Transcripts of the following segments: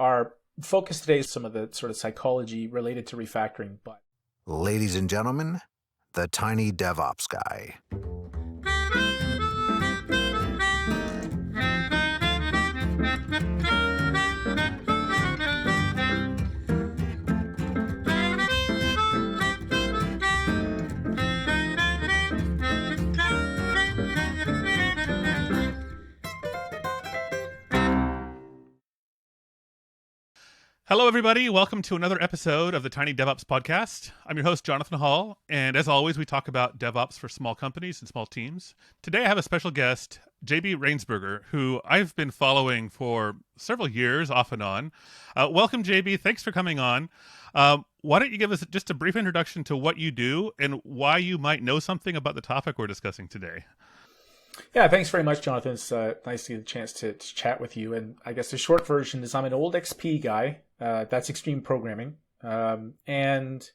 Our focus today is some of the sort of psychology related to refactoring. But ladies and gentlemen, the tiny DevOps guy. Hello, everybody. Welcome to another episode of the Tiny DevOps Podcast. I'm your host, Jonathan Hall, and as always, we talk about DevOps for small companies and small teams. Today, I have a special guest, JB Rainsberger, who I've been following for several years, off and on. Welcome, JB. Thanks for coming on. Why don't you give us just a brief introduction to what you do and why you might know something about the topic we're discussing today? yeah, thanks very much, Jonathan. It's nice to get a chance to chat with you. And I guess the short version is I'm an old XP guy. That's extreme programming. And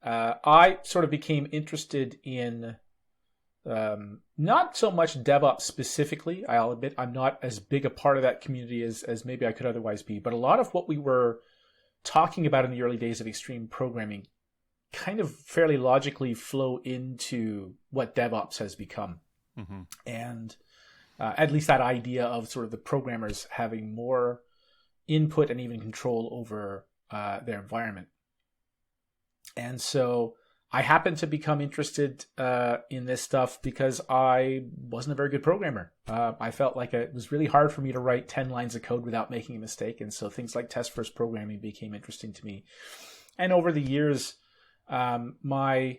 I sort of became interested in not so much DevOps specifically. I'll admit I'm not as big a part of that community as maybe I could otherwise be. But a lot of what we were talking about in the early days of extreme programming kind of fairly logically flow into what DevOps has become. Mm-hmm. And at least that idea of sort of the programmers having more input and even control over their environment. And so I happened to become interested in this stuff because I wasn't a very good programmer. I felt like it was really hard for me to write 10 lines of code without making a mistake. And so things like test-first programming became interesting to me. And over the years, my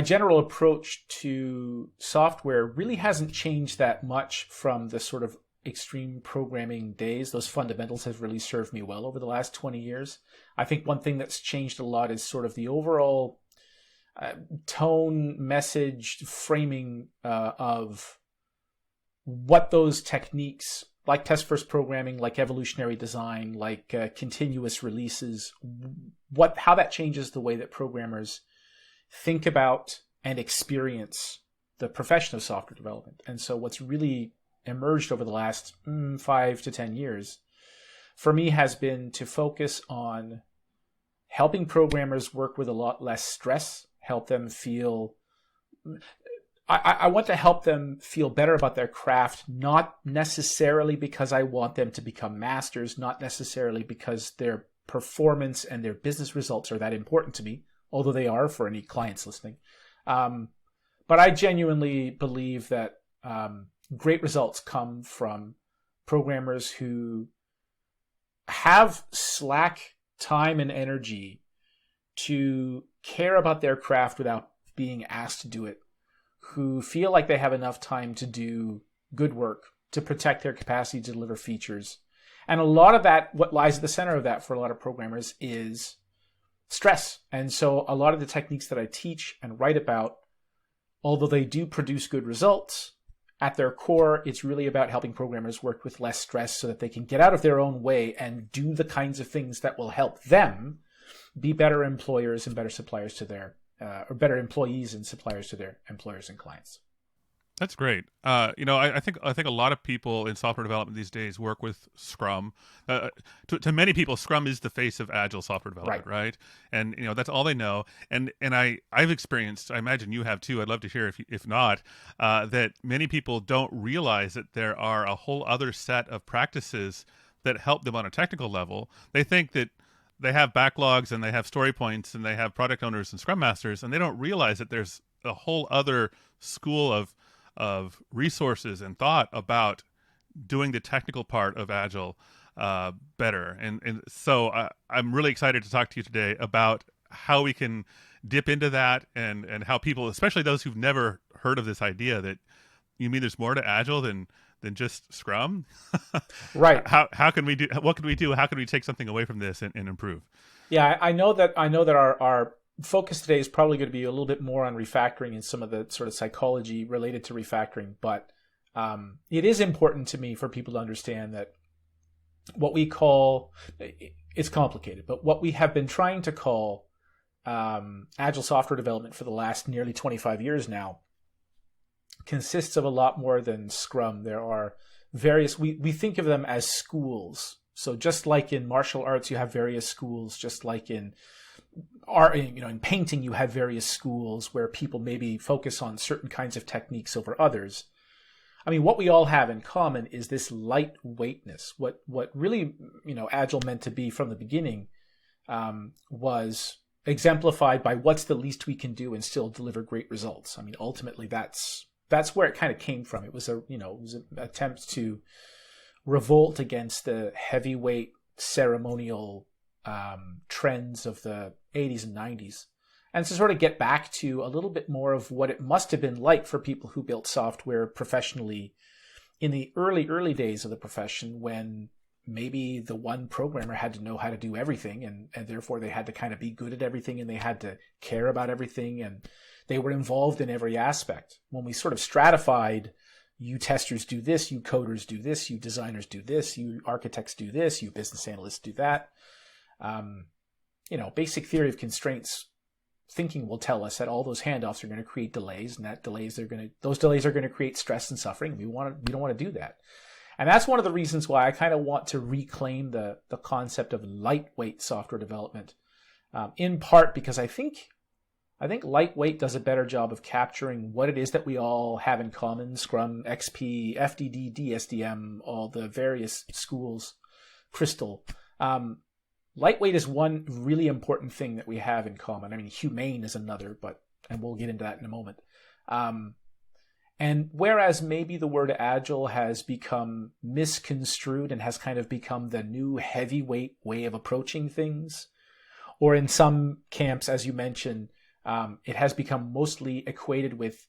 general approach to software really hasn't changed that much from the sort of extreme programming days. Those fundamentals have really served me well over the last 20 years. I think one thing that's changed a lot is sort of the overall tone, message, framing of what those techniques, like test-first programming, like evolutionary design, like continuous releases, how that changes the way that programmers think about and experience the profession of software development. And so what's really emerged over the last 5 to 10 years for me has been to focus on helping programmers work with a lot less stress, help them feel... I want to help them feel better about their craft, not necessarily because I want them to become masters, not necessarily because their performance and their business results are that important to me, although they are for any clients listening. But I genuinely believe that great results come from programmers who have slack time and energy to care about their craft without being asked to do it, who feel like they have enough time to do good work, to protect their capacity to deliver features. And a lot of that, what lies at the center of that for a lot of programmers is stress. And so a lot of the techniques that I teach and write about, although they do produce good results, at their core, it's really about helping programmers work with less stress so that they can get out of their own way and do the kinds of things that will help them be better employers and better suppliers to their, or better employees and suppliers to their employers and clients. That's great. I think a lot of people in software development these days work with Scrum. To many people, Scrum is the face of Agile software development, right? And that's all they know. And I've experienced, I imagine you have too. I'd love to hear if not, that many people don't realize that there are a whole other set of practices that help them on a technical level. They think that they have backlogs and they have story points and they have product owners and Scrum masters, and they don't realize that there's a whole other school of resources and thought about doing the technical part of Agile better. And so I'm really excited to talk to you today about how we can dip into that and how people, especially those who've never heard of this idea that you mean there's more to Agile than just Scrum? Right. How can we do, what can we do? How can we take something away from this and improve? Yeah, I know that our focus today is probably going to be a little bit more on refactoring and some of the sort of psychology related to refactoring. But it is important to me for people to understand that what we call, it's complicated, but what we have been trying to call Agile software development for the last nearly 25 years now consists of a lot more than Scrum. There are various, we think of them as schools So just like in martial arts, you have various schools, just like in art, in painting, you have various schools where people maybe focus on certain kinds of techniques over others. I mean, what we all have in common is this lightweightness. What really, Agile meant to be from the beginning was exemplified by what's the least we can do and still deliver great results. I mean, ultimately, that's where it kind of came from. It was an attempt to revolt against the heavyweight ceremonial trends of the 80s and 90s, and to sort of get back to a little bit more of what it must have been like for people who built software professionally in the early days of the profession, when maybe the one programmer had to know how to do everything, and therefore they had to kind of be good at everything, and they had to care about everything, and they were involved in every aspect. When we sort of stratified, you testers do this, you coders do this, you designers do this, you architects do this, you business analysts do that. Basic theory of constraints thinking will tell us that all those handoffs are going to create delays, and those delays are going to create stress and suffering. We don't want to do that. And that's one of the reasons why I kind of want to reclaim the concept of lightweight software development, in part because I think lightweight does a better job of capturing what it is that we all have in common: Scrum, XP, FDD, DSDM, all the various schools, Crystal. Lightweight is one really important thing that we have in common. I mean, humane is another, and we'll get into that in a moment. And whereas maybe the word agile has become misconstrued and has kind of become the new heavyweight way of approaching things, or in some camps, as you mentioned, it has become mostly equated with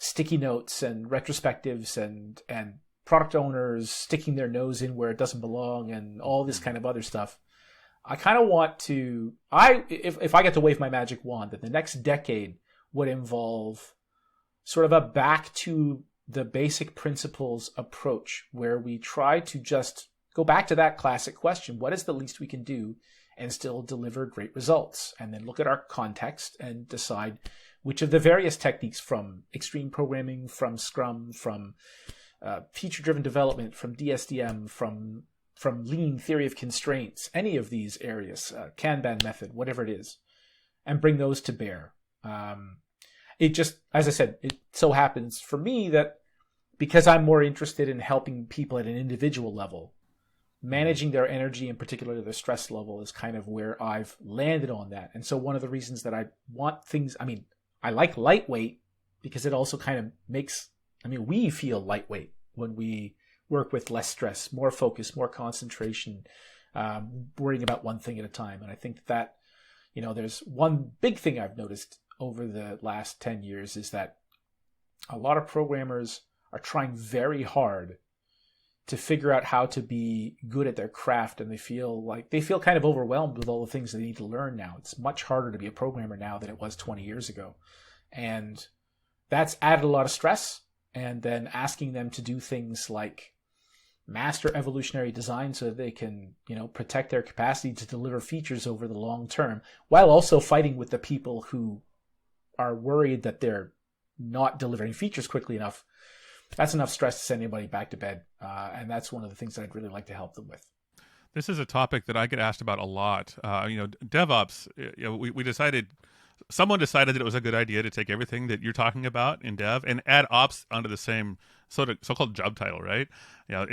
sticky notes and retrospectives and product owners sticking their nose in where it doesn't belong and all this kind of other stuff. I kind of want to, if I get to wave my magic wand, that the next decade would involve sort of a back to the basic principles approach, where we try to just go back to that classic question: what is the least we can do and still deliver great results? And then look at our context and decide which of the various techniques, from extreme programming, from Scrum, from feature-driven development, from DSDM, from lean theory of constraints, any of these areas, Kanban method, whatever it is, and bring those to bear. It just, as I said, it so happens for me that because I'm more interested in helping people at an individual level, managing their energy, and particularly their stress level, is kind of where I've landed on that. And so one of the reasons that I want things, I like lightweight because it also kind of makes, we feel lightweight when we work with less stress, more focus, more concentration, worrying about one thing at a time. And I think that, there's one big thing I've noticed over the last 10 years is that a lot of programmers are trying very hard to figure out how to be good at their craft, and they feel kind of overwhelmed with all the things they need to learn now. It's much harder to be a programmer now than it was 20 years ago. And that's added a lot of stress. And then asking them to do things like master evolutionary design so that they can, protect their capacity to deliver features over the long term, while also fighting with the people who are worried that they're not delivering features quickly enough. That's enough stress to send anybody back to bed. And that's one of the things that I'd really like to help them with. This is a topic that I get asked about a lot. DevOps, someone decided that it was a good idea to take everything that you're talking about in dev and add ops onto the same so-called job title, right?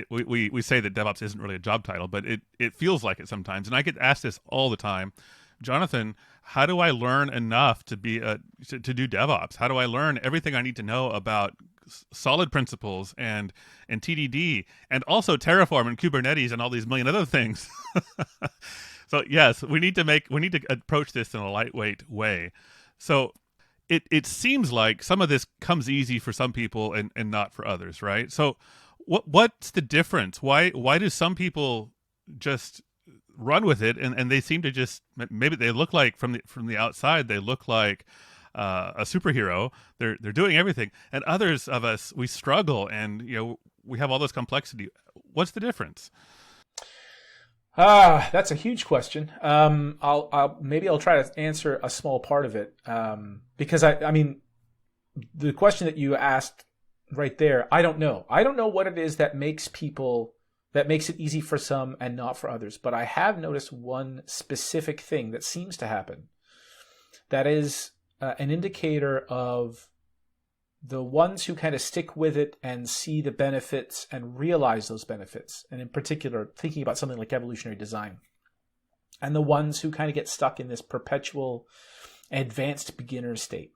We say that DevOps isn't really a job title, but it feels like it sometimes. And I get asked this all the time. Jonathan, how do I learn enough to be to do DevOps? How do I learn everything I need to know about solid principles and TDD and also Terraform and Kubernetes and all these million other things? So yes, we need to approach this in a lightweight way. So it seems like some of this comes easy for some people and not for others, right? So what's the difference? Why do some people just run with it and they seem to just, maybe they look like from the outside they look like a superhero. They're doing everything, and others of us, we struggle and we have all this complexity. What's the difference? That's a huge question. I'll try to answer a small part of it. Because the question that you asked right there, I don't know. I don't know what it is that makes people that makes it easy for some and not for others. But I have noticed one specific thing that seems to happen that is an indicator of the ones who kind of stick with it and see the benefits and realize those benefits. And in particular, thinking about something like evolutionary design. And the ones who kind of get stuck in this perpetual advanced beginner state.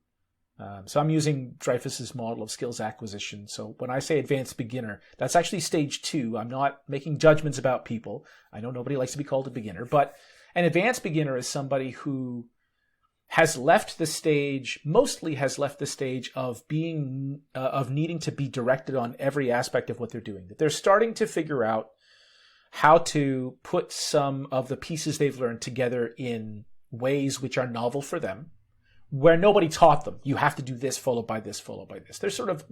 So I'm using Dreyfus's model of skills acquisition. So when I say advanced beginner, that's actually stage 2. I'm not making judgments about people. I know nobody likes to be called a beginner, but an advanced beginner is somebody who has left the stage, mostly has left the stage of being, of needing to be directed on every aspect of what they're doing. That they're starting to figure out how to put some of the pieces they've learned together in ways which are novel for them, where nobody taught them. You have to do this, followed by this, followed by this. They're sort of,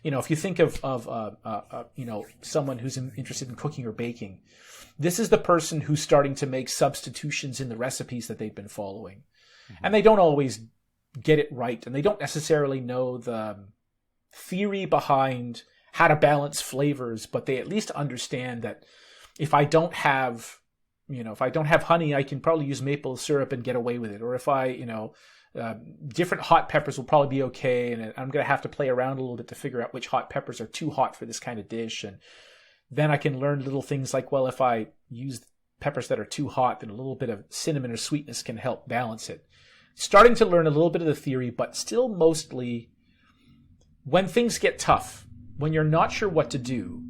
if you think of someone who's interested in cooking or baking, this is the person who's starting to make substitutions in the recipes that they've been following. Mm-hmm. And they don't always get it right, and they don't necessarily know the theory behind how to balance flavors, but they at least understand that if I don't have honey, I can probably use maple syrup and get away with it. Or if different hot peppers will probably be okay, and I'm going to have to play around a little bit to figure out which hot peppers are too hot for this kind of dish. And then I can learn little things like, well, if I use peppers that are too hot, then a little bit of cinnamon or sweetness can help balance it. Starting to learn a little bit of the theory, but still mostly when things get tough, when you're not sure what to do,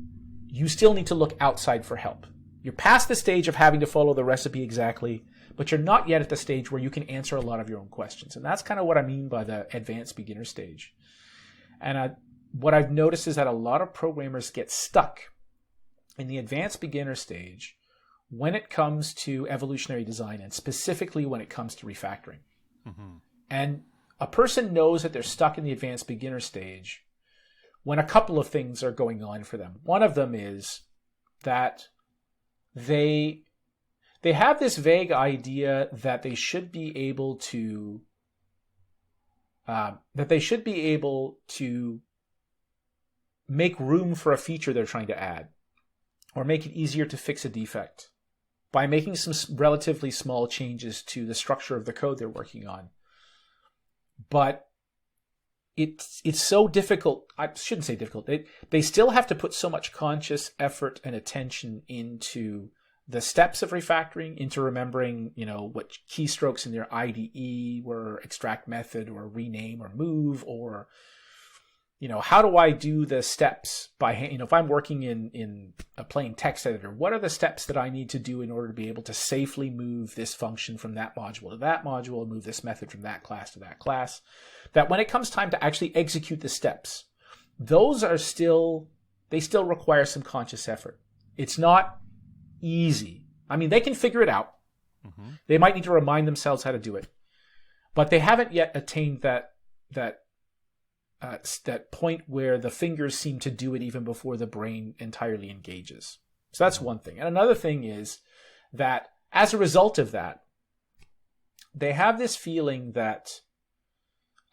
you still need to look outside for help. You're past the stage of having to follow the recipe exactly, but you're not yet at the stage where you can answer a lot of your own questions. And that's kind of what I mean by the advanced beginner stage. And what I've noticed is that a lot of programmers get stuck in the advanced beginner stage when it comes to evolutionary design, and specifically when it comes to refactoring. Mm-hmm. And a person knows that they're stuck in the advanced beginner stage when a couple of things are going on for them. One of them is that they have this vague idea that they should be able to make room for a feature they're trying to add, or make it easier to fix a defect by making some relatively small changes to the structure of the code they're working on. But it's so difficult. I shouldn't say difficult. They still have to put so much conscious effort and attention into the steps of refactoring, into remembering, what keystrokes in their IDE were extract method or rename or move, or, how do I do the steps by hand? If I'm working in a plain text editor, what are the steps that I need to do in order to be able to safely move this function from that module to that module, and move this method from that class to that class? That when it comes time to actually execute the steps, they still require some conscious effort. It's not easy. I mean, they can figure it out. Mm-hmm. They might need to remind themselves how to do it, but they haven't yet attained that point where the fingers seem to do it even before the brain entirely engages. So that's one thing. And another thing is that as a result of that, they have this feeling that,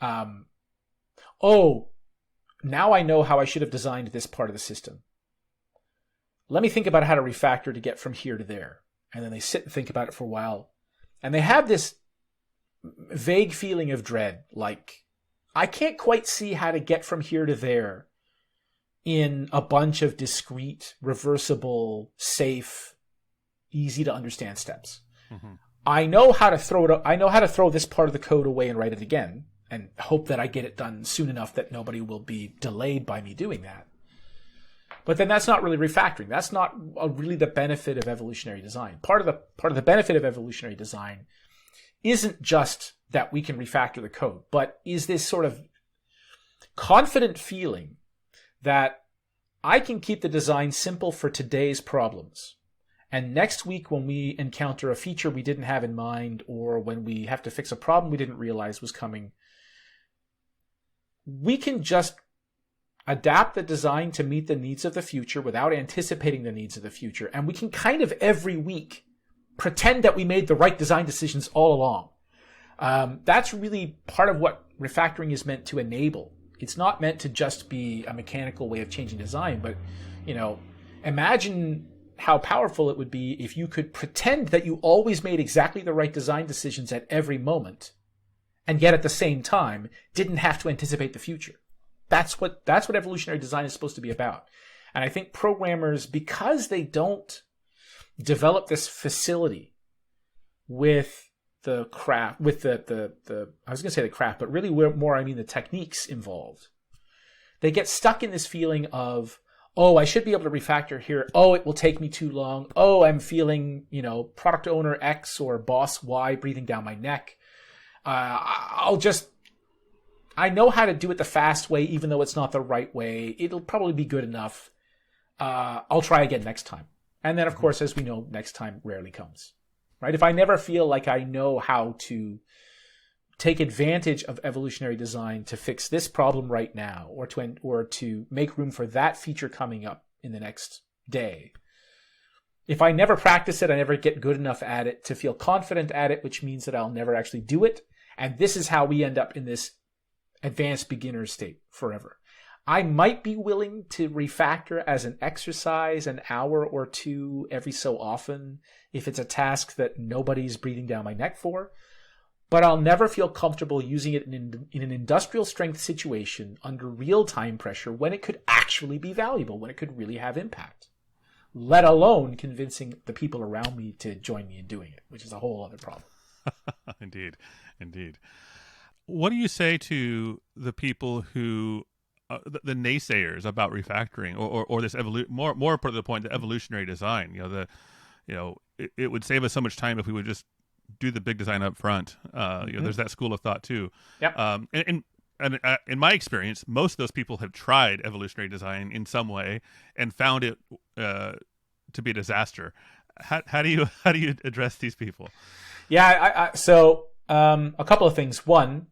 now I know how I should have designed this part of the system. Let me think about how to refactor to get from here to there. And then they sit and think about it for a while. And they have this vague feeling of dread, like, I can't quite see how to get from here to there in a bunch of discrete, reversible, safe, easy to understand steps. Mm-hmm. I know how to throw this part of the code away and write it again, and hope that I get it done soon enough that nobody will be delayed by me doing that. But then that's not really refactoring. That's not really the benefit of evolutionary design. Part of the benefit of evolutionary design isn't just that we can refactor the code, but is this sort of confident feeling that I can keep the design simple for today's problems. And next week, when we encounter a feature we didn't have in mind, or when we have to fix a problem we didn't realize was coming, we can just adapt the design to meet the needs of the future without anticipating the needs of the future. And we can kind of every week pretend that we made the right design decisions all along. That's really part of what refactoring is meant to enable. It's not meant to just be a mechanical way of changing design, but, imagine how powerful it would be if you could pretend that you always made exactly the right design decisions at every moment, and yet at the same time didn't have to anticipate the future. That's what evolutionary design is supposed to be about. And I think programmers, because they don't develop this facility with the craft, with the I was going to say the craft, but really more I mean the techniques involved, they get stuck in this feeling of, oh, I should be able to refactor here. Oh, it will take me too long. Oh, I'm feeling, product owner X or boss Y breathing down my neck. I know how to do it the fast way, even though it's not the right way. It'll probably be good enough. I'll try again next time. And then, of course, as we know, next time rarely comes, right? If I never feel like I know how to take advantage of evolutionary design to fix this problem right now, or to make room for that feature coming up in the next day, if I never practice it, I never get good enough at it to feel confident at it, which means that I'll never actually do it. And this is how we end up in this advanced beginner state forever. I might be willing to refactor as an exercise an hour or two every so often if it's a task that nobody's breathing down my neck for, but I'll never feel comfortable using it in an industrial strength situation under real time pressure when it could actually be valuable, when it could really have impact, let alone convincing the people around me to join me in doing it, which is a whole other problem. Indeed. What do you say to the people who, the naysayers about refactoring, or this more to the point, the evolutionary design? It would save us so much time if we would just do the big design up front. There's that school of thought too. Yep. And in my experience, most of those people have tried evolutionary design in some way and found it to be a disaster. How do you address these people? Yeah. So a couple of things. One,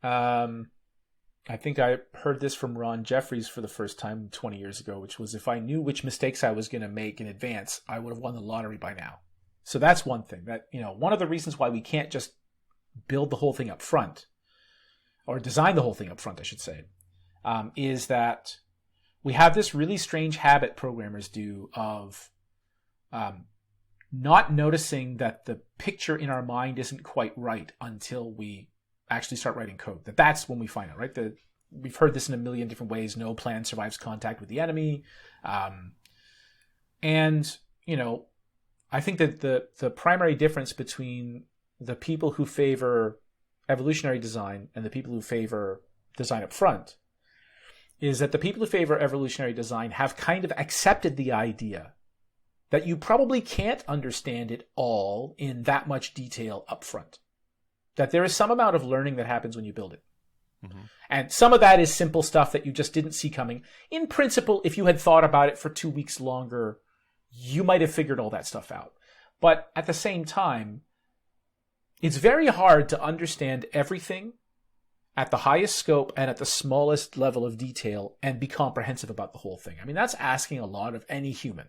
I think I heard this from Ron Jeffries for the first time 20 years ago, which was, if I knew which mistakes I was going to make in advance, I would have won the lottery by now. So that's one thing. That, one of the reasons why we can't just build the whole thing up front, or design the whole thing up front, I should say, is that we have this really strange habit programmers do of not noticing that the picture in our mind isn't quite right until we actually start writing code. That's when we find out, right? We've heard this in a million different ways. No plan survives contact with the enemy. I think that the primary difference between the people who favor evolutionary design and the people who favor design up front is that the people who favor evolutionary design have kind of accepted the idea that you probably can't understand it all in that much detail up front. That there is some amount of learning that happens when you build it. Mm-hmm. And some of that is simple stuff that you just didn't see coming. In principle, if you had thought about it for 2 weeks longer, you might have figured all that stuff out. But at the same time, it's very hard to understand everything at the highest scope and at the smallest level of detail and be comprehensive about the whole thing. I mean, that's asking a lot of any human.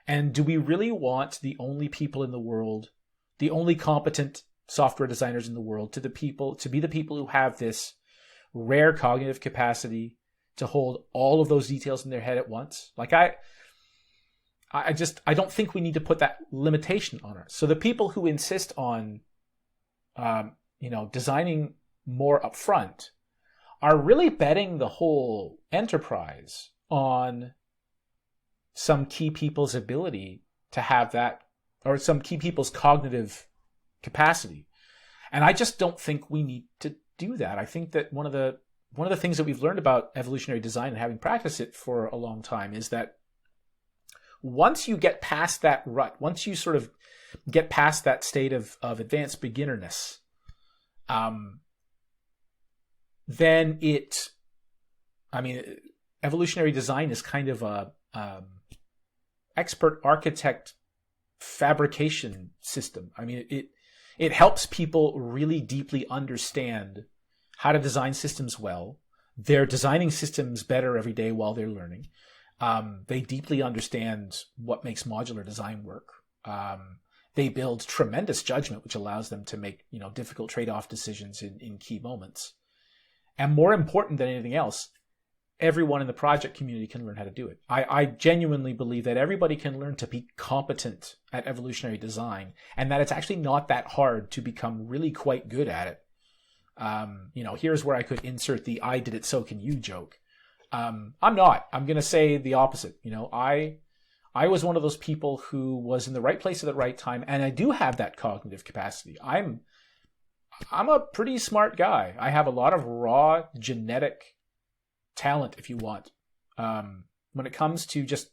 And do we really want the only people in the world, the only competent software designers in the world, to be the people who have this rare cognitive capacity to hold all of those details in their head at once? Like I don't think we need to put that limitation on us. So the people who insist on, designing more upfront are really betting the whole enterprise on some key people's ability to have that, or some key people's cognitive capacity. And I just don't think we need to do that. I think that one of the things that we've learned about evolutionary design and having practiced it for a long time is that once you get past that rut, once you sort of get past that state of advanced beginnerness, then evolutionary design is kind of a expert architect fabrication system. I mean, it helps people really deeply understand how to design systems well. They're designing systems better every day while they're learning. They deeply understand what makes modular design work. They build tremendous judgment, which allows them to make, difficult trade-off decisions in key moments. And more important than anything else, everyone in the project community can learn how to do it. I genuinely believe that everybody can learn to be competent at evolutionary design, and that it's actually not that hard to become really quite good at it. Here's where I could insert the "I did it, so can you" joke. I'm not. I'm going to say the opposite. I was one of those people who was in the right place at the right time, and I do have that cognitive capacity. I'm a pretty smart guy. I have a lot of raw genetic talent, if you want, when it comes to just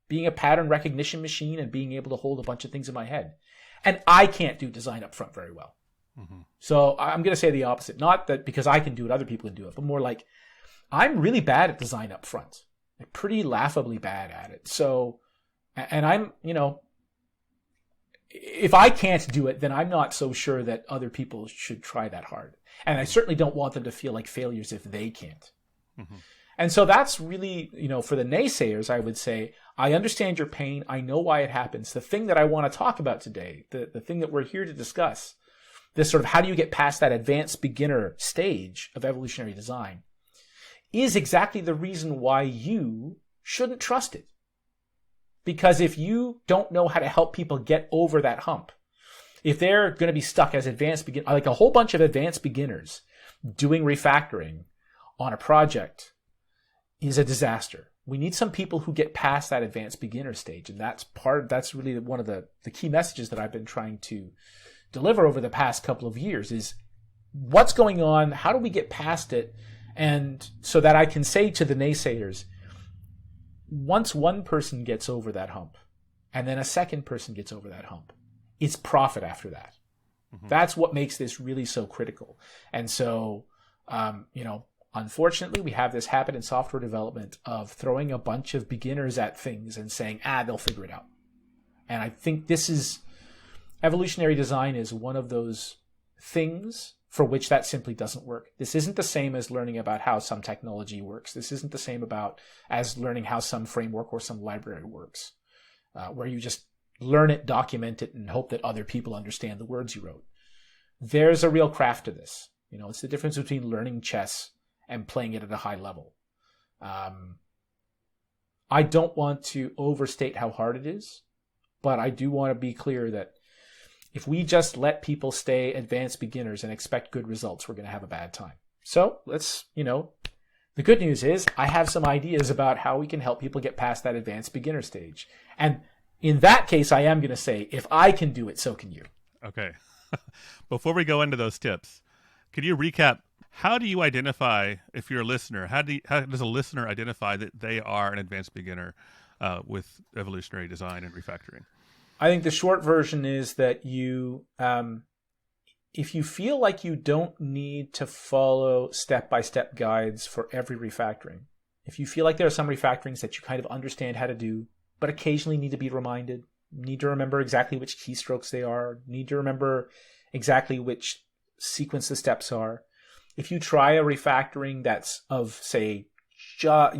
being a pattern recognition machine and being able to hold a bunch of things in my head. And I can't do design up front very well. Mm-hmm. So I'm going to say the opposite. Not that because I can do it, other people can do it, but more like I'm really bad at design up front. I'm pretty laughably bad at it. So, and I'm, if I can't do it, then I'm not so sure that other people should try that hard. And I certainly don't want them to feel like failures if they can't. Mm-hmm. And so that's really, for the naysayers, I would say, I understand your pain. I know why it happens. The thing that I want to talk about today, the thing that we're here to discuss, this sort of how do you get past that advanced beginner stage of evolutionary design, is exactly the reason why you shouldn't trust it. Because if you don't know how to help people get over that hump, if they're going to be stuck as advanced beginners, like a whole bunch of advanced beginners doing refactoring on a project is a disaster. We need some people who get past that advanced beginner stage. And that's really one of the key messages that I've been trying to deliver over the past couple of years is what's going on? How do we get past it? And so that I can say to the naysayers, once one person gets over that hump and then a second person gets over that hump, it's profit after that. Mm-hmm. That's what makes this really so critical. And so, unfortunately, we have this habit in software development of throwing a bunch of beginners at things and saying, they'll figure it out. And I think evolutionary design is one of those things for which that simply doesn't work. This isn't the same as learning about how some technology works. This isn't the same as learning how some framework or some library works, where you just learn it, document it, and hope that other people understand the words you wrote. There's a real craft to this. It's the difference between learning chess and playing it at a high level. I don't want to overstate how hard it is, but I do want to be clear that if we just let people stay advanced beginners and expect good results, we're going to have a bad time. So let's, the good news is I have some ideas about how we can help people get past that advanced beginner stage. And in that case, I am going to say, if I can do it, so can you. Okay. Before we go into those tips, could you recap, how do you identify, if you're a listener, how does a listener identify that they are an advanced beginner with evolutionary design and refactoring? I think the short version is that you, if you feel like you don't need to follow step-by-step guides for every refactoring, if you feel like there are some refactorings that you kind of understand how to do, but occasionally need to be reminded, need to remember exactly which keystrokes they are, need to remember exactly which sequence the steps are. If you try a refactoring that's of, say, not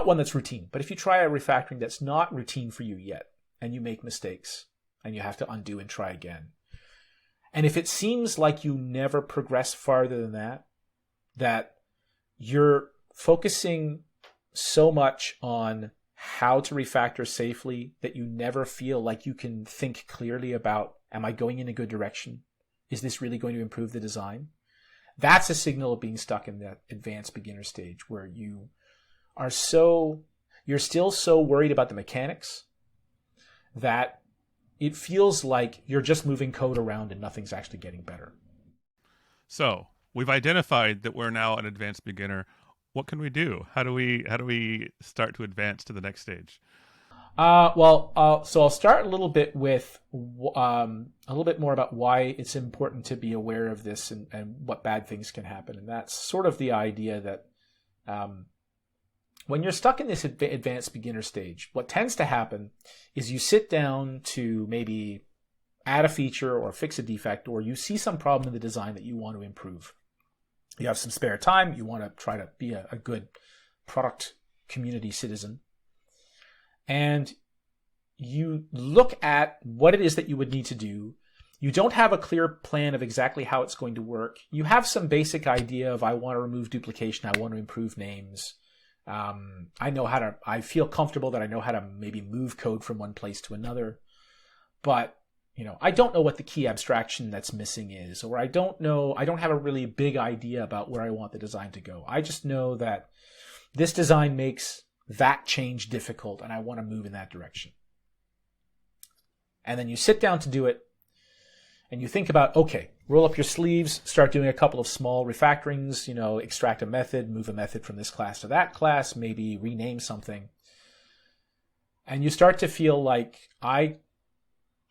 one that's routine, but if you try a refactoring that's not routine for you yet, and you make mistakes, and you have to undo and try again, and if it seems like you never progress farther than that you're focusing so much on how to refactor safely that you never feel like you can think clearly about, am I going in a good direction? Is this really going to improve the design? That's a signal of being stuck in that advanced beginner stage where you're still so worried about the mechanics that it feels like you're just moving code around and nothing's actually getting better. So we've identified that we're now an advanced beginner. What can we do? How do we start to advance to the next stage? So I'll start a little bit with a little bit more about why it's important to be aware of this and what bad things can happen. And that's sort of the idea that when you're stuck in this advanced beginner stage, what tends to happen is you sit down to maybe add a feature or fix a defect, or you see some problem in the design that you want to improve. You have some spare time. You want to try to be a good product community citizen. And you look at what it is that you would need to do You don't have a clear plan of exactly how it's going to work. You have some basic idea of I want to remove duplication. I want to improve names. I feel comfortable that I know how to maybe move code from one place to another. But, I don't know what the key abstraction that's missing is, or I don't have a really big idea about where I want the design to go. I just know that this design makes that change difficult and I want to move in that direction. And then you sit down to do it. And you think about, okay, roll up your sleeves, start doing a couple of small refactorings, extract a method, move a method from this class to that class, maybe rename something. And you start to feel like, I'm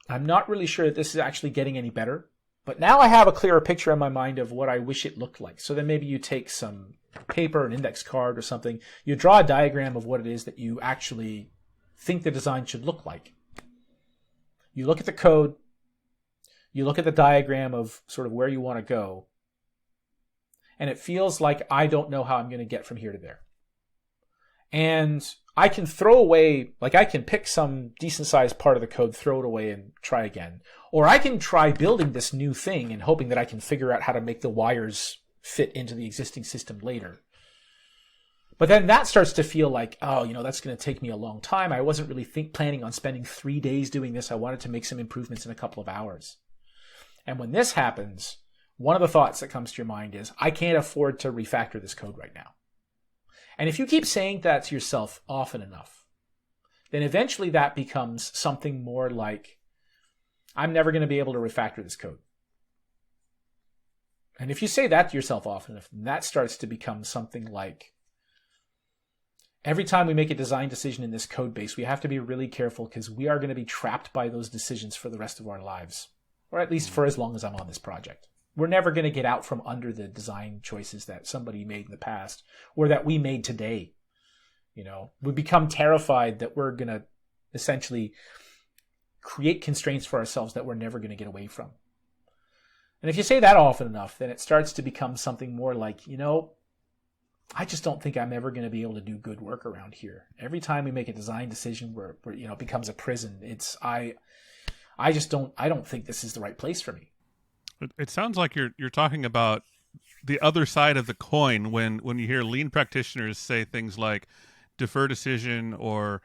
not really sure that this is actually getting any better, but now I have a clearer picture in my mind of what I wish it looked like. So then maybe you take some paper, an index card or something, you draw a diagram of what it is that you actually think the design should look like. You look at the code, you look at the diagram of sort of where you want to go, and it feels like I don't know how I'm going to get from here to there. And I can throw away, I can pick some decent sized part of the code, throw it away and try again. Or I can try building this new thing and hoping that I can figure out how to make the wires fit into the existing system later. But then that starts to feel like, that's going to take me a long time. I wasn't really planning on spending 3 days doing this. I wanted to make some improvements in a couple of hours. And when this happens, one of the thoughts that comes to your mind is, I can't afford to refactor this code right now. And if you keep saying that to yourself often enough, then eventually that becomes something more like, I'm never going to be able to refactor this code. And if you say that to yourself often enough, that starts to become something like, every time we make a design decision in this code base, we have to be really careful because we are going to be trapped by those decisions for the rest of our lives. Or at least for as long as I'm on this project. We're never going to get out from under the design choices that somebody made in the past or that we made today. We become terrified that we're going to essentially create constraints for ourselves that we're never going to get away from. And if you say that often enough, then it starts to become something more like, I just don't think I'm ever going to be able to do good work around here. Every time we make a design decision where it becomes a prison, I don't think this is the right place for me. It sounds like you're talking about the other side of the coin when you hear lean practitioners say things like defer decision or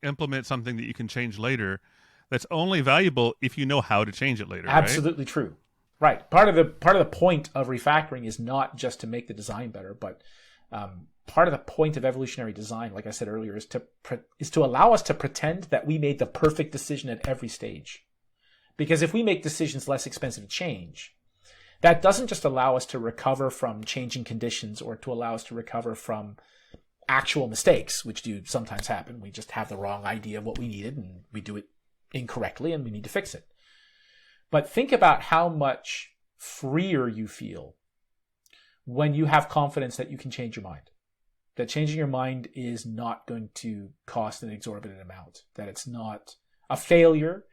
implement something that you can change later. That's only valuable if you know how to change it later. Absolutely right? True. Right. Part of the point of refactoring is not just to make the design better, but part of the point of evolutionary design, like I said earlier, is to allow us to pretend that we made the perfect decision at every stage. Because if we make decisions less expensive to change, that doesn't just allow us to recover from changing conditions or to allow us to recover from actual mistakes, which do sometimes happen. We just have the wrong idea of what we needed and we do it incorrectly and we need to fix it. But think about how much freer you feel when you have confidence that you can change your mind. That changing your mind is not going to cost an exorbitant amount. That it's not a failure.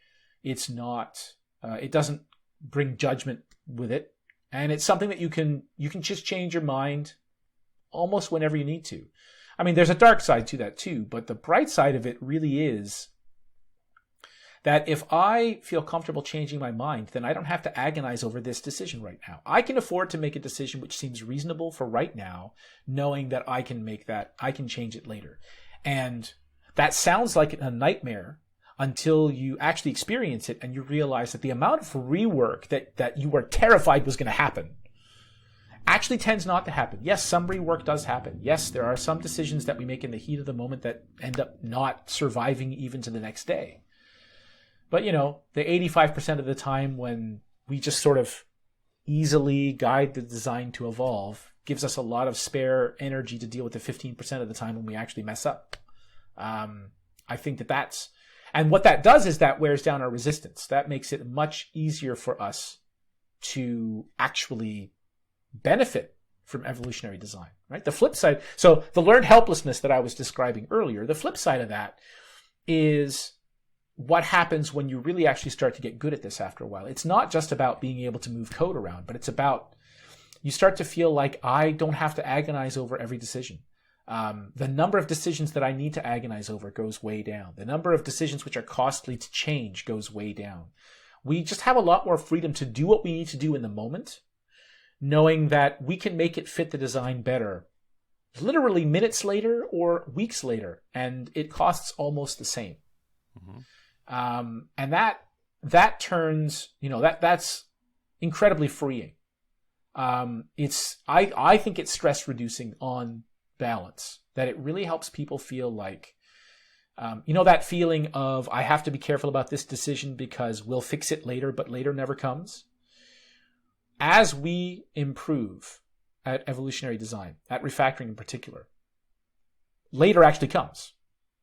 It's not. It doesn't bring judgment with it, and it's something that you can just change your mind almost whenever you need to. I mean, there's a dark side to that too, but the bright side of it really is that if I feel comfortable changing my mind, then I don't have to agonize over this decision right now. I can afford to make a decision which seems reasonable for right now, knowing that I can change it later. And that sounds like a nightmare until you actually experience it and you realize that the amount of rework that you were terrified was going to happen actually tends not to happen. Yes, some rework does happen. Yes, there are some decisions that we make in the heat of the moment that end up not surviving even to the next day. But, the 85% of the time when we just sort of easily guide the design to evolve gives us a lot of spare energy to deal with the 15% of the time when we actually mess up. I think and what that does is that wears down our resistance. That makes it much easier for us to actually benefit from evolutionary design, right? The flip side, so the learned helplessness that I was describing earlier, the flip side of that is what happens when you really actually start to get good at this after a while. It's not just about being able to move code around, but it's about you start to feel like I don't have to agonize over every decision. The number of decisions that I need to agonize over goes way down. The number of decisions which are costly to change goes way down. We just have a lot more freedom to do what we need to do in the moment, knowing that we can make it fit the design better literally minutes later or weeks later, and it costs almost the same. And that turns, that's incredibly freeing. I think it's stress reducing on balance, that it really helps people feel like, that feeling of, I have to be careful about this decision because we'll fix it later, but later never comes. As we improve at evolutionary design, at refactoring in particular, later actually comes.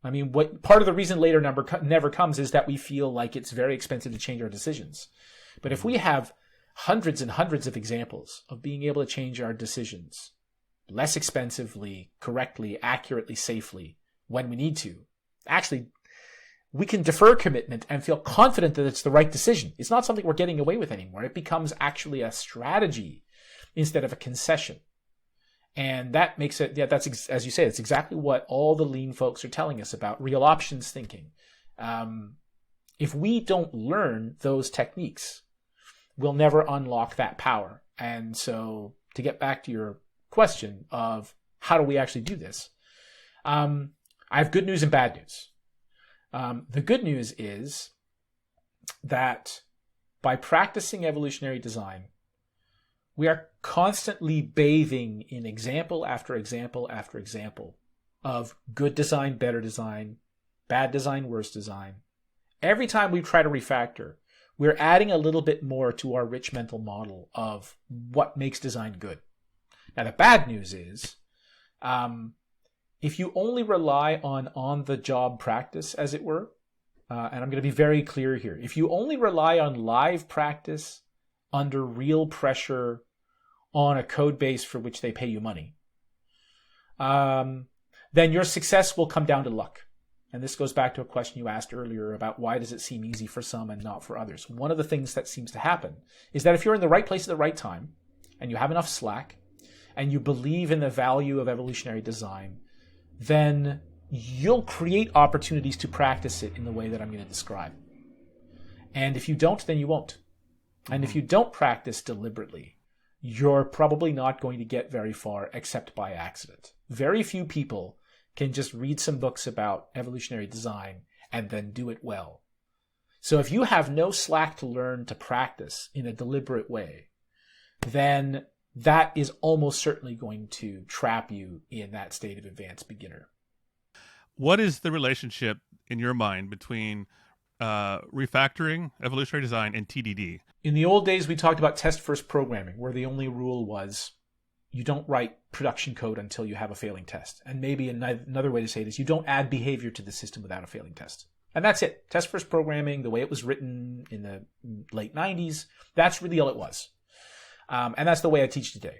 I mean, part of the reason later never comes is that we feel like it's very expensive to change our decisions. But if we have hundreds and hundreds of examples of being able to change our decisions less expensively, correctly, accurately, safely, when we need to, actually, we can defer commitment and feel confident that it's the right decision. It's not something we're getting away with anymore. It becomes actually a strategy instead of a concession. And that makes it, that's, as you say, it's exactly what all the lean folks are telling us about real options thinking. If we don't learn those techniques, we'll never unlock that power. And so to get back to your question of how do we actually do this? I have good news and bad news. The good news is that by practicing evolutionary design, we are constantly bathing in example after example after example of good design, better design, bad design, worse design. Every time we try to refactor, we're adding a little bit more to our rich mental model of what makes design good. Now, the bad news is, if you only rely on the job practice, as it were, and I'm going to be very clear here, if you only rely on live practice under real pressure on a code base for which they pay you money, then your success will come down to luck. And this goes back to a question you asked earlier about why does it seem easy for some and not for others. One of the things that seems to happen is that if you're in the right place at the right time, and you have enough slack, and you believe in the value of evolutionary design, then you'll create opportunities to practice it in the way that I'm going to describe. And if you don't, then you won't. And if you don't practice deliberately, you're probably not going to get very far except by accident. Very few people can just read some books about evolutionary design and then do it well. So if you have no slack to learn to practice in a deliberate way, then that is almost certainly going to trap you in that state of advanced beginner. What is the relationship in your mind between refactoring, evolutionary design, and TDD? In the old days, we talked about test-first programming, where the only rule was you don't write production code until you have a failing test. And maybe another way to say it is you don't add behavior to the system without a failing test. And that's it. Test-first programming, the way it was written in the late 90s, that's really all it was. And that's the way I teach today.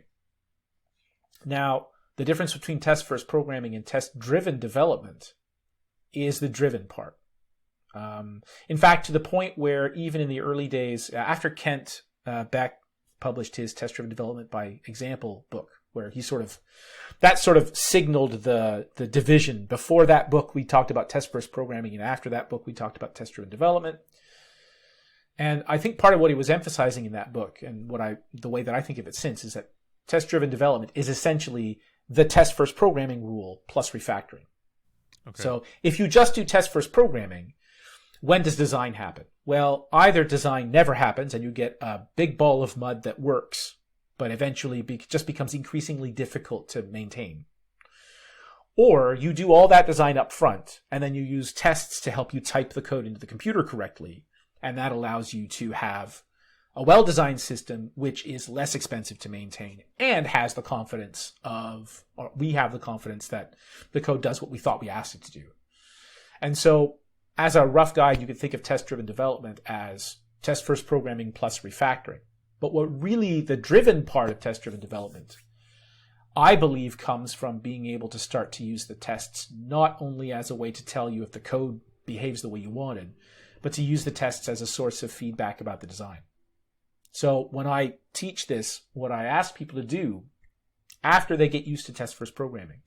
Now, the difference between test-first programming and test-driven development is the driven part. In fact, to the point where even in the early days, after Kent Beck published his Test-Driven Development by Example book, where he sort of signaled the division. Before that book, we talked about test-first programming, and after that book, we talked about test-driven development. And I think part of what he was emphasizing in that book, and the way that I think of it since, is that test-driven development is essentially the test-first programming rule plus refactoring. Okay. So if you just do test-first programming, when does design happen? Well, either design never happens and you get a big ball of mud that works, but eventually just becomes increasingly difficult to maintain. Or you do all that design up front, and then you use tests to help you type the code into the computer correctly, and that allows you to have a well-designed system which is less expensive to maintain and has the confidence or we have the confidence that the code does what we thought we asked it to do. And so, as a rough guide, you can think of test-driven development as test-first programming plus refactoring. But what really the driven part of test-driven development, I believe, comes from being able to start to use the tests not only as a way to tell you if the code behaves the way you wanted, but to use the tests as a source of feedback about the design. So when I teach this, what I ask people to do after they get used to test-first programming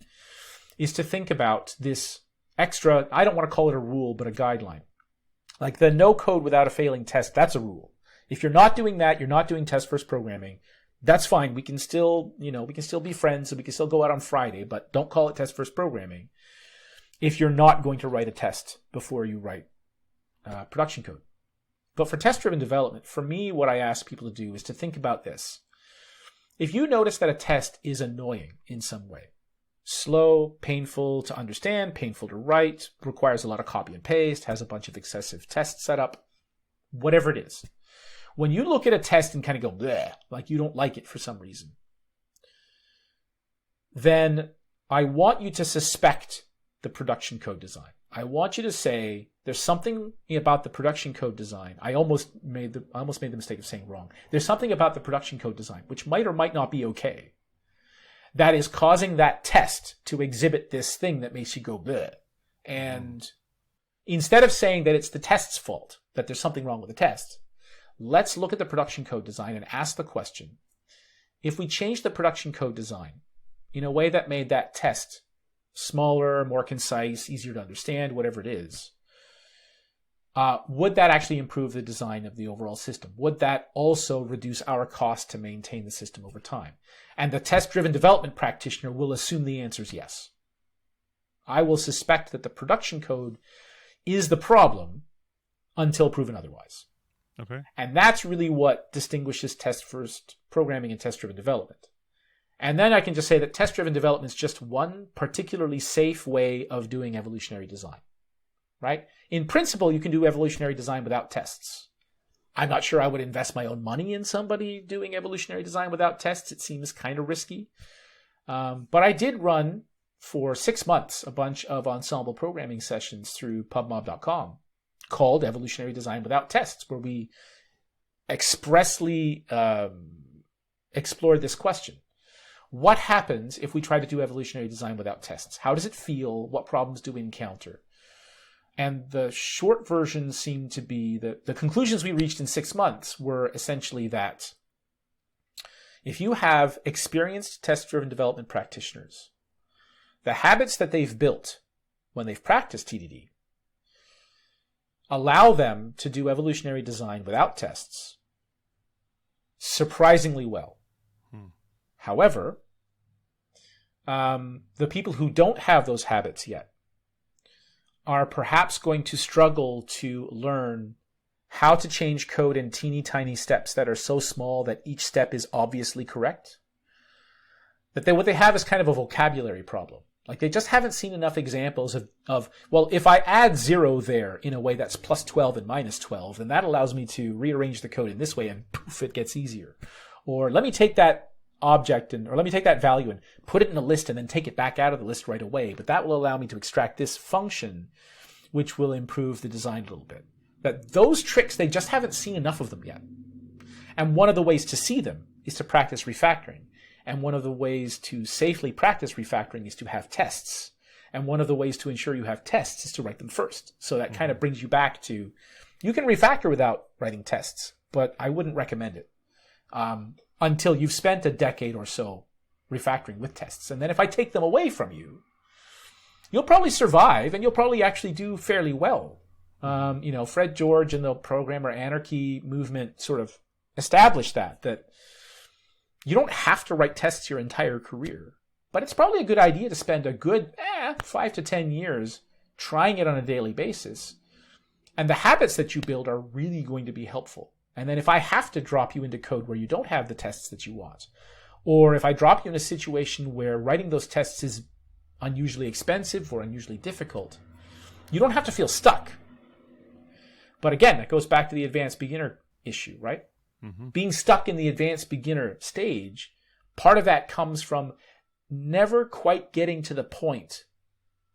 is to think about this extra, I don't want to call it a rule, but a guideline. Like the no code without a failing test, that's a rule. If you're not doing that, you're not doing test first programming, that's fine. We can still, we can still be friends and we can still go out on Friday, but don't call it test first programming if you're not going to write a test before you write production code. But for test-driven development, for me, what I ask people to do is to think about this. If you notice that a test is annoying in some way, slow, painful to understand, painful to write, requires a lot of copy and paste, has a bunch of excessive tests set up, whatever it is. When you look at a test and kind of go, bleh, like you don't like it for some reason, then I want you to suspect the production code design. I want you to say, there's something about the production code design. I almost made the mistake of saying wrong. There's something about the production code design, which might or might not be okay, that is causing that test to exhibit this thing that makes you go bleh. And instead of saying that it's the test's fault, that there's something wrong with the test, let's look at the production code design and ask the question, if we change the production code design in a way that made that test smaller, more concise, easier to understand, whatever it is, would that actually improve the design of the overall system? Would that also reduce our cost to maintain the system over time? And the test-driven development practitioner will assume the answer is yes. I will suspect that the production code is the problem until proven otherwise. Okay. And that's really what distinguishes test-first programming and test-driven development. And then I can just say that test-driven development is just one particularly safe way of doing evolutionary design, right? In principle, you can do evolutionary design without tests. I'm not sure I would invest my own money in somebody doing evolutionary design without tests. It seems kind of risky. But I did run for 6 months a bunch of ensemble programming sessions through pubmob.com called Evolutionary Design Without Tests, where we expressly explored this question. What happens if we try to do evolutionary design without tests? How does it feel? What problems do we encounter? And the short version seemed to be that the conclusions we reached in 6 months were essentially that if you have experienced test-driven development practitioners, the habits that they've built when they've practiced TDD allow them to do evolutionary design without tests surprisingly well. However, the people who don't have those habits yet are perhaps going to struggle to learn how to change code in teeny tiny steps that are so small that each step is obviously correct. That what they have is kind of a vocabulary problem. Like they just haven't seen enough examples of, well, if I add 0 there in a way that's plus 12 and minus 12, then that allows me to rearrange the code in this way and poof, it gets easier. Or let me take that object or let me take that value and put it in a list and then take it back out of the list right away. But that will allow me to extract this function, which will improve the design a little bit. That those tricks, they just haven't seen enough of them yet. And one of the ways to see them is to practice refactoring. And one of the ways to safely practice refactoring is to have tests. And one of the ways to ensure you have tests is to write them first. So that kind of brings you back to, you can refactor without writing tests, but I wouldn't recommend it until you've spent a decade or so refactoring with tests. And then if I take them away from you, you'll probably survive and you'll probably actually do fairly well. Fred George and the programmer anarchy movement sort of established that you don't have to write tests your entire career, but it's probably a good idea to spend a good 5 to 10 years trying it on a daily basis. And the habits that you build are really going to be helpful. And then if I have to drop you into code where you don't have the tests that you want, or if I drop you in a situation where writing those tests is unusually expensive or unusually difficult, you don't have to feel stuck. But again, that goes back to the advanced beginner issue, right? Mm-hmm. Being stuck in the advanced beginner stage, part of that comes from never quite getting to the point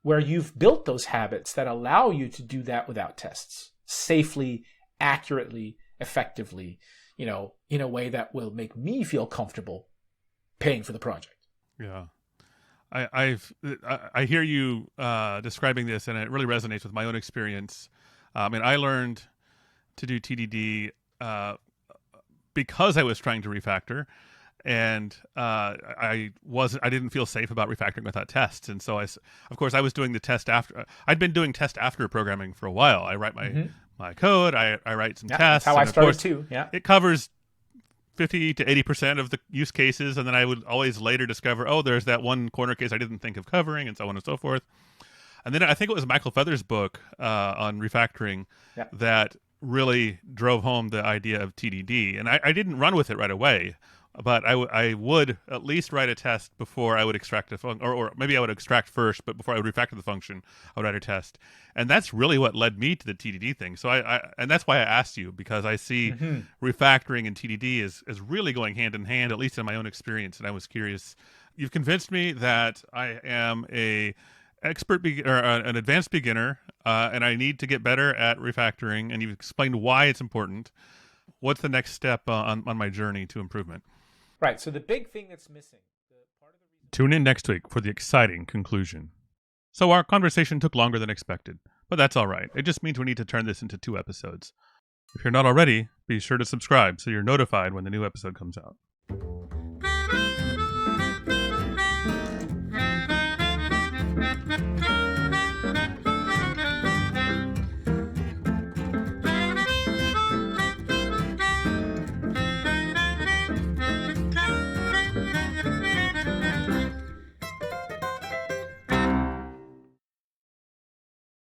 where you've built those habits that allow you to do that without tests, safely, accurately, effectively, in a way that will make me feel comfortable paying for the project. Yeah. I hear you describing this, and it really resonates with my own experience. I learned to do TDD because I was trying to refactor, and I didn't feel safe about refactoring without tests, and so I was doing the test after. I'd been doing test after programming for a while. I write my code. I write some Yeah, tests. that's how I and of started course, too. Yeah. it covers 50 to 80% of the use cases, and then I would always later discover, oh, there's that one corner case I didn't think of covering, and so on and so forth. And then I think it was Michael Feather's book on refactoring that really drove home the idea of TDD. And I didn't run with it right away, but I would at least write a test before I would extract a function, or maybe I would extract first, but before I would refactor the function, I would write a test. And that's really what led me to the TDD thing. So and that's why I asked you, because I see refactoring and TDD is really going hand in hand, at least in my own experience. And I was curious. You've convinced me that I am an advanced beginner, and I need to get better at refactoring. And you've explained why it's important. What's the next step on my journey to improvement? Right. So the big thing that's missing. Tune in next week for the exciting conclusion. So our conversation took longer than expected, but that's all right. It just means we need to turn this into 2 episodes. If you're not already, be sure to subscribe so you're notified when the new episode comes out.